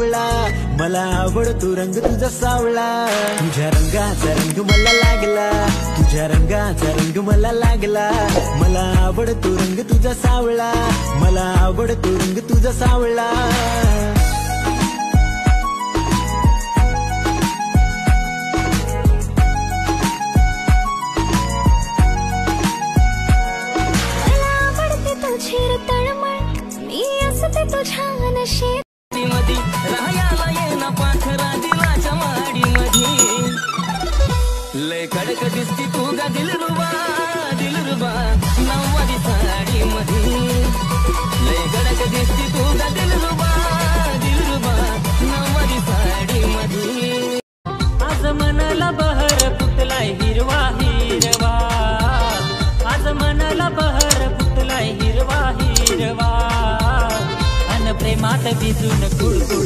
मला आवडतो रंग तुझा सावळा, तुझ्या रंगाचा रंग मला लागला, तुझ्या रंगाचा रंग मला लागला. मला आवडतो रंग तुझा सावळा, मला आवडतो रंग तुझा सावळा. तुझ्या नशेमध्ये राहायला येना पाखरा दिलाच्या माडीमध्ये. लय कडक दिसती तू गा दिलरुबा दिलरुबा नव्वारी साडीमध्ये. लय कडक दिसती तू गा दिलरुबा दिलरुबा नव्वारी साडीमध्ये. आज मनाला बहर फुटलाय हिरवा हिरवा, आज मनाला बहर फुटलाय हिरवा हिरवा. प्रेमात भिजून कुळकुळ